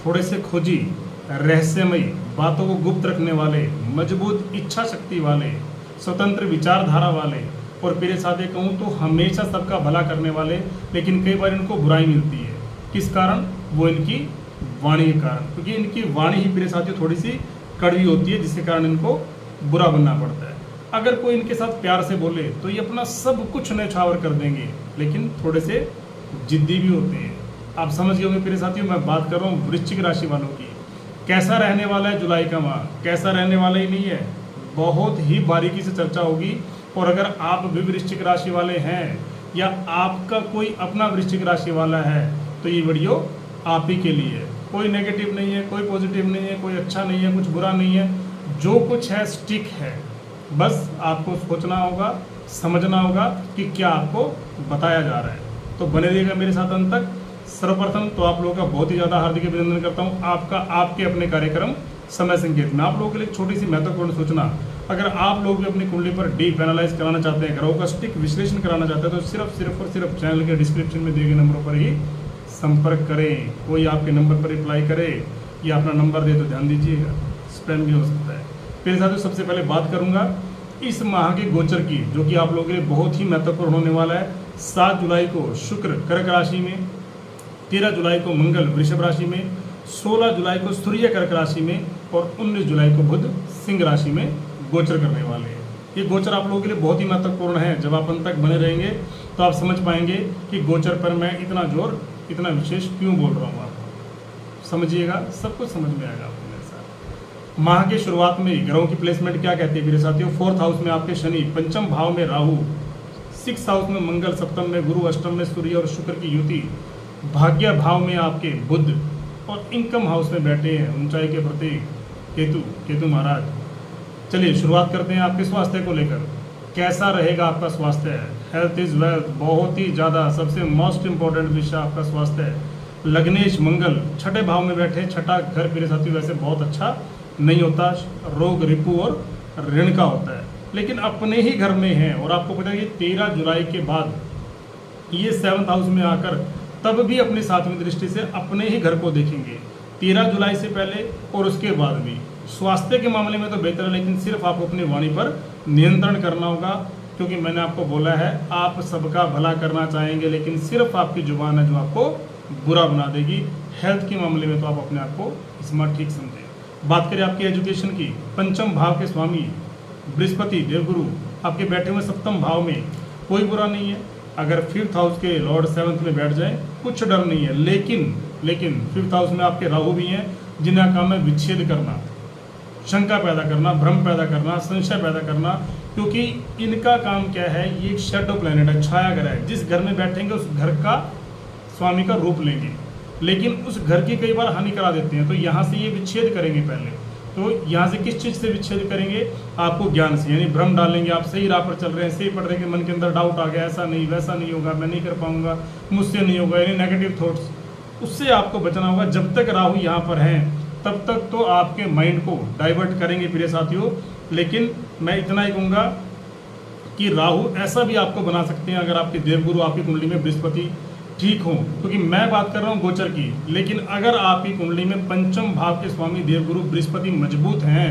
थोड़े से खोजी, रहस्यमयी, बातों को गुप्त रखने वाले, मजबूत इच्छा शक्ति वाले, स्वतंत्र विचारधारा वाले और मेरे साथ ये कहूँ तो हमेशा सबका भला करने वाले, लेकिन कई बार इनको बुराई मिलती है। किस कारण? वो इनकी वाणी के कारण, क्योंकि इनकी वाणी ही मेरे साथ थोड़ी सी कड़वी होती है, जिसके कारण इनको बुरा बनना पड़ता है। अगर कोई इनके साथ प्यार से बोले तो ये अपना सब कुछ न्यौछावर कर देंगे, लेकिन थोड़े से जिद्दी भी होते हैं। आप समझ गए होंगे मेरे साथियों, मैं बात कर रहा हूँ वृश्चिक राशि वालों की। कैसा रहने वाला है जुलाई का माह? कैसा रहने वाला ही नहीं है, बहुत ही बारीकी से चर्चा होगी। और अगर आप भी वृश्चिक राशि वाले हैं या आपका कोई अपना वृश्चिक राशि वाला है तो ये वीडियो आप ही के लिए है। कोई नेगेटिव नहीं है, कोई पॉजिटिव नहीं है, कोई अच्छा नहीं है, कुछ बुरा नहीं है, जो कुछ है स्टिक है। बस आपको सोचना होगा, समझना होगा कि क्या आपको बताया जा रहा है। तो बने रहिएगा मेरे साथ अंत तक। सर्वप्रथम तो आप लोगों का बहुत ही ज़्यादा हार्दिक अभिनंदन करता हूँ आपका आपके अपने कार्यक्रम समय संकेत में। आप लोगों के लिए छोटी सी महत्वपूर्ण सूचना, अगर आप लोग भी अपनी कुंडली पर डीप एनालाइज कराना चाहते हैं, ग्रहों का सटीक विश्लेषण कराना चाहते हैं, तो सिर्फ और सिर्फ चैनल के डिस्क्रिप्शन में दिए गए नंबरों पर ही संपर्क करें। कोई आपके नंबर पर रिप्लाई करे या अपना नंबर दे तो ध्यान दीजिएगा, स्पैम भी हो सकता है। मेरे साथ सबसे पहले बात करूंगा इस माह के गोचर की, जो कि आप लोगों के लिए बहुत ही महत्वपूर्ण होने वाला है। 7 जुलाई को शुक्र कर्क राशि में, 13 जुलाई को मंगल वृषभ राशि में, 16 जुलाई को सूर्य कर्क राशि में और 19 जुलाई को बुध सिंह राशि में गोचर करने वाले हैं। ये गोचर आप लोगों के लिए बहुत ही महत्वपूर्ण है। जब आप अंत तक बने रहेंगे तो आप समझ पाएंगे कि गोचर पर मैं इतना जोर, इतना विशेष क्यों बोल रहा हूँ। आपको समझिएगा, सब कुछ समझ में आएगा आपको मेरे साथ। माह के शुरुआत में ग्रहों की प्लेसमेंट क्या कहती है मेरे साथियों? 4th हाउस में आपके शनि, 5th भाव में राहु, 6th हाउस में मंगल, 7th में गुरु, 8th में सूर्य और शुक्र की युति, भाग्य भाव में आपके बुध और इनकम हाउस में बैठे हैं ऊंचाई के प्रतीक केतु महाराज। चलिए शुरुआत करते हैं आपके स्वास्थ्य को लेकर। कैसा रहेगा आपका स्वास्थ्य? हेल्थ इज वेल्थ, बहुत ही ज़्यादा सबसे मोस्ट इंपॉर्टेंट विषय आपका स्वास्थ्य है। लग्नेश मंगल 6ठे भाव में बैठे, 6ठा घर मेरे साथी वैसे बहुत अच्छा नहीं होता, रोग रिपु और ऋण का होता है, लेकिन अपने ही घर में है। और आपको पता है कि 13 जुलाई के बाद ये 7th हाउस में आकर तब भी अपनी 7वीं दृष्टि से अपने ही घर को देखेंगे। 13 जुलाई से पहले और उसके बाद भी स्वास्थ्य के मामले में तो बेहतर है, लेकिन सिर्फ आपको अपनी वाणी पर नियंत्रण करना होगा, क्योंकि मैंने आपको बोला है आप सबका भला करना चाहेंगे, लेकिन सिर्फ आपकी जुबान है जो आपको बुरा बना देगी। हेल्थ के मामले में तो आप अपने आप को स्मार्ट ठीक समझें। बात करें आपकी एजुकेशन की, 5th भाव के स्वामी बृहस्पति देवगुरु आपके बैठे हुए 7th भाव में, कोई बुरा नहीं है। अगर 5th हाउस के लॉर्ड 7th में बैठ जाए कुछ डर नहीं है, लेकिन 5th हाउस में आपके राहु भी हैं, जिनका काम है विच्छेद करना, शंका पैदा करना, भ्रम पैदा करना, संशय पैदा करना, क्योंकि इनका काम क्या है? ये एक शैडो प्लैनेट है, छाया ग्रह है। जिस घर में बैठेंगे उस घर का स्वामी का रूप लेंगे, लेकिन उस घर की कई बार हानि करा देते हैं। तो यहाँ से ये विच्छेद करेंगे पहले। तो यहाँ से किस चीज़ से विच्छेद करेंगे? आपको ज्ञान से, यानी भ्रम डालेंगे। आप सही राह पर चल रहे हैं, सही पढ़ रहे हैं, मन के अंदर डाउट आ गया, ऐसा नहीं वैसा नहीं होगा, मैं नहीं कर पाऊंगा, मुझसे नहीं होगा, यानी नेगेटिव थॉट्स, उससे आपको बचना होगा। जब तक राहु यहाँ पर हैं तब तक तो आपके माइंड को डाइवर्ट करेंगे प्रिय साथियों, लेकिन मैं इतना ही कहूँगा कि राहु ऐसा भी आपको बना सकते हैं अगर आपके देवगुरु आपकी कुंडली में बृहस्पति ठीक हो, क्योंकि मैं बात कर रहा हूँ गोचर की। लेकिन अगर आपकी कुंडली में 5th भाव के स्वामी देवगुरु बृहस्पति मजबूत हैं,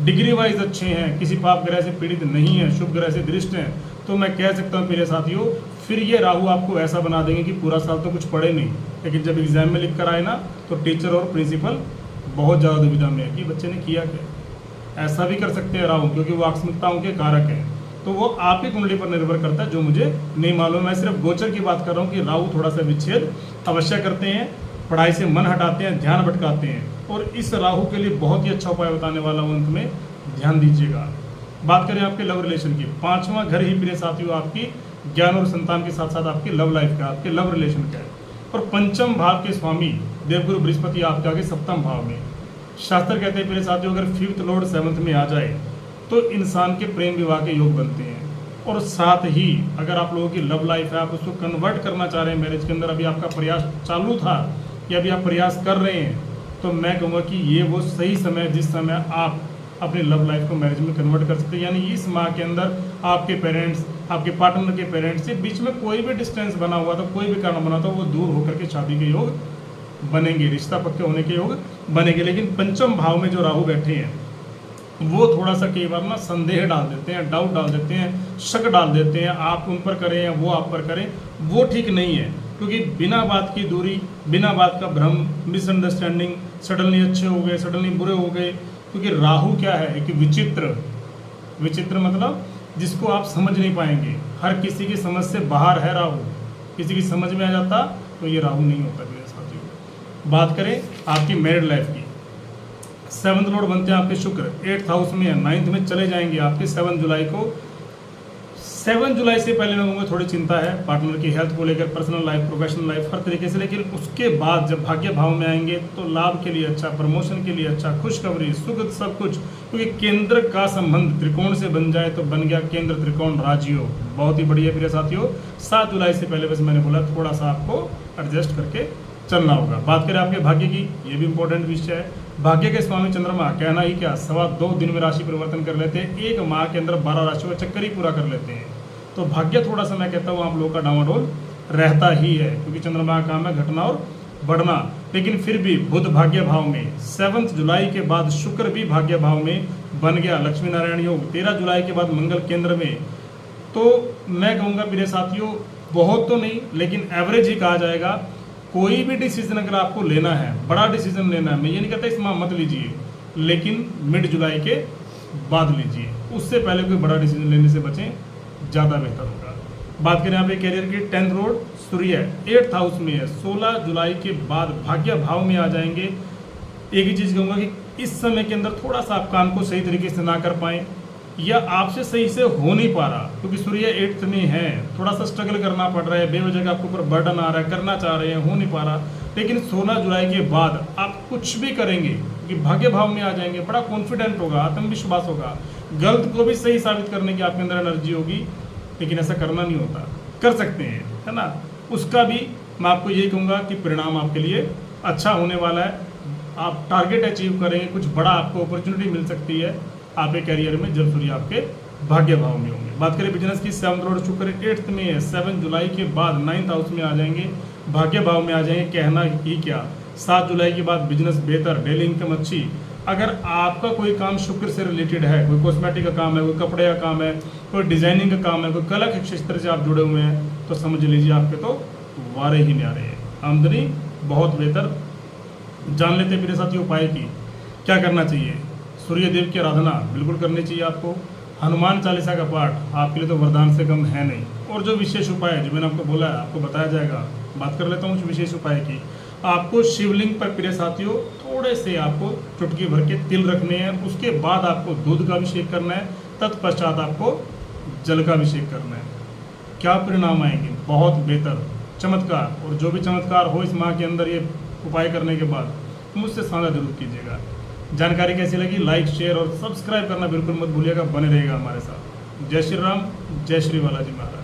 डिग्री वाइज अच्छे हैं, किसी पाप ग्रह से पीड़ित नहीं है, शुभ ग्रह से दृष्ट हैं, तो मैं कह सकता हूँ मेरे साथियों, फिर ये राहु आपको ऐसा बना देंगे कि पूरा साल तो कुछ पढ़े नहीं, लेकिन जब एग्जाम में लिख कर आए ना तो टीचर और प्रिंसिपल बहुत ज़्यादा दुविधा में है कि बच्चे ने किया क्या। ऐसा भी कर सकते हैं राहु, क्योंकि वो आकस्मिकताओं के कारक हैं। तो वो आपकी कुंडली पर निर्भर करता है, जो मुझे नहीं मालूम। मैं सिर्फ गोचर की बात कर रहा हूँ कि राहु थोड़ा सा विच्छेद अवश्य करते हैं, पढ़ाई से मन हटाते हैं, ध्यान भटकाते हैं। और इस राहु के लिए बहुत ही अच्छा उपाय बताने वाला हूँ, अंत में ध्यान दीजिएगा। बात करें आपके लव रिलेशन की, 5वां घर ही प्रिय साथियों आपकी ज्ञान और संतान के साथ साथ आपकी लव लाइफ का, आपके लव रिलेशन का है। और 5th भाव के स्वामी देवगुरु बृहस्पति आपके आगे 7th भाव में। शास्त्र कहते हैं मेरे साथियों, अगर 5th लॉर्ड 7th में आ जाए तो इंसान के प्रेम विवाह के योग बनते हैं। और साथ ही अगर आप लोगों की लव लाइफ है, आप उसको कन्वर्ट करना चाह रहे हैं मैरिज के अंदर, अभी आपका प्रयास चालू था या अभी आप प्रयास कर रहे हैं, तो मैं कहूँगा कि ये वो सही समय है जिस समय आप अपनी लव लाइफ को मैरिज में कन्वर्ट कर सकते हैं। यानी इस माह के अंदर आपके पेरेंट्स, आपके पार्टनर के पेरेंट्स के बीच में कोई भी डिस्टेंस बना हुआ था, कोई भी कारण बना था, वो दूर होकर के शादी के योग बनेंगे, रिश्ता पक्के होने के योग बनेंगे। लेकिन पंचम भाव में जो राहु बैठे हैं वो थोड़ा सा कई बार ना संदेह डाल देते हैं, डाउट डाल देते हैं, शक डाल देते हैं, आप उन पर करें या वो आप पर करें, वो ठीक नहीं है। क्योंकि बिना बात की दूरी, बिना बात का भ्रम, मिसअंडरस्टैंडिंग, सडनली अच्छे हो गए, सडनली बुरे हो गए। क्योंकि राहु क्या है कि विचित्र, विचित्र मतलब जिसको आप समझ नहीं पाएंगे, हर किसी की समझ से बाहर है राहु। किसी की समझ में आ जाता तो ये राहु नहीं होता मेरे साथियों। बात करें आपकी मैरिड लाइफ की, 7th लॉर्ड बनते हैं आपके शुक्र, 8th हाउस में है, 9th में चले जाएंगे आपके 7 जुलाई को। 7 जुलाई से पहले लोगों को थोड़ी चिंता है पार्टनर की हेल्थ को लेकर, पर्सनल लाइफ, प्रोफेशनल लाइफ, हर तरीके से। लेकिन उसके बाद जब भाग्य भाव में आएंगे तो लाभ के लिए अच्छा, प्रमोशन के लिए अच्छा, खुशखबरी, सुख, सब कुछ। क्योंकि केंद्र का संबंध त्रिकोण से बन जाए तो बन गया केंद्र त्रिकोण राजयोग, बहुत ही बढ़िया प्रिय साथियों। 7 जुलाई से पहले बस मैंने बोला थोड़ा सा आपको एडजस्ट करके चलना होगा। बात करें आपके भाग्य की, ये भी इंपॉर्टेंट विषय है। भाग्य के स्वामी चंद्रमा कहना ही क्या, 2.25 दिन में राशि परिवर्तन कर लेते हैं, 1 माह के अंदर 12 राशियों का चक्कर ही पूरा कर लेते हैं। तो भाग्य थोड़ा सा मैं कहता हूँ आप लोगों का डामाडोल रहता ही है, क्योंकि चंद्रमा का काम है घटना और बढ़ना। लेकिन फिर भी बुध भाग्य भाव में, 7 जुलाई के बाद शुक्र भी भाग्य भाव में बन गया, लक्ष्मी नारायण योग, 13 जुलाई के बाद मंगल केंद्र में। तो मैं कहूँगा मेरे साथियों, बहुत तो नहीं लेकिन एवरेज ही कहा जाएगा। कोई भी डिसीजन अगर आपको लेना है, बड़ा डिसीजन लेना है, मैं ये नहीं कहता इस माह मत लीजिए, लेकिन मिड जुलाई के बाद लीजिए, उससे पहले कोई बड़ा डिसीजन लेने से बचें, ज़्यादा बेहतर होगा। बात करें यहाँ पे कैरियर की, 10th रोड सूर्य 8th हाउस में है, 16 जुलाई के बाद भाग्य भाव में आ जाएंगे। एक ही चीज़ कहूँगा कि इस समय के अंदर थोड़ा सा आप काम को सही तरीके से ना कर पाएँ, या आपसे सही से हो नहीं पा रहा, क्योंकि सूर्य 8th में है, थोड़ा सा स्ट्रगल करना पड़ रहा है, बेवजह का आपके ऊपर बर्डन आ रहा है, करना चाह रहे हैं, हो नहीं पा रहा। लेकिन 16 जुलाई के बाद आप कुछ भी करेंगे कि भाग्य भाव में आ जाएंगे, बड़ा कॉन्फिडेंट होगा, आत्मविश्वास होगा, गलत को भी सही साबित करने की आपके अंदर एनर्जी होगी। लेकिन ऐसा करना नहीं होता, कर सकते हैं, है ना। उसका भी मैं आपको यही कहूँगा कि परिणाम आपके लिए अच्छा होने वाला है। आप टारगेट अचीव करेंगे, कुछ बड़ा आपको अपॉर्चुनिटी मिल सकती है आपके करियर में जब सूर्य आपके भाग्य भाव में होंगे। बात करें बिजनेस की, 7th लॉर्ड शुक्र 8th में है, 7 जुलाई के बाद 9th हाउस में आ जाएंगे, भाग्य भाव में आ जाएंगे। कहना ही क्या, 7 जुलाई के बाद बिजनेस बेहतर, डेली इनकम अच्छी। अगर आपका कोई काम शुक्र से रिलेटेड है, कोई कॉस्मेटिक का काम है, कोई कपड़े का काम है, कोई डिजाइनिंग का काम है, कोई कला के क्षेत्र से आप जुड़े हुए हैं, तो समझ लीजिए आपके तो वारे ही न्यारे हैं, आमदनी बहुत बेहतर। जान लेते हैं मेरे साथियों उपाय की, क्या करना चाहिए। सूर्य देव की आराधना बिल्कुल करनी चाहिए आपको। हनुमान चालीसा का पाठ आपके लिए तो वरदान से कम है नहीं। और जो विशेष उपाय है जो मैंने आपको बोला है, आपको बताया जाएगा। बात कर लेता हूँ उस विशेष उपाय की। आपको शिवलिंग पर प्रिय साथियों थोड़े से आपको चुटकी भर के तिल रखने हैं, उसके बाद आपको दूध का अभिषेक करना है, तत्पश्चात आपको जल का अभिषेक करना है। क्या परिणाम आएंगे, बहुत बेहतर चमत्कार। और जो भी चमत्कार हो इस माह के अंदर ये उपाय करने के बाद, मुझसे साझा जरूर कीजिएगा। जानकारी कैसी लगी, लाइक, शेयर और सब्सक्राइब करना बिल्कुल मत भूलिएगा, बने रहेगा हमारे साथ। जय श्री राम, जय श्री बालाजी महाराज।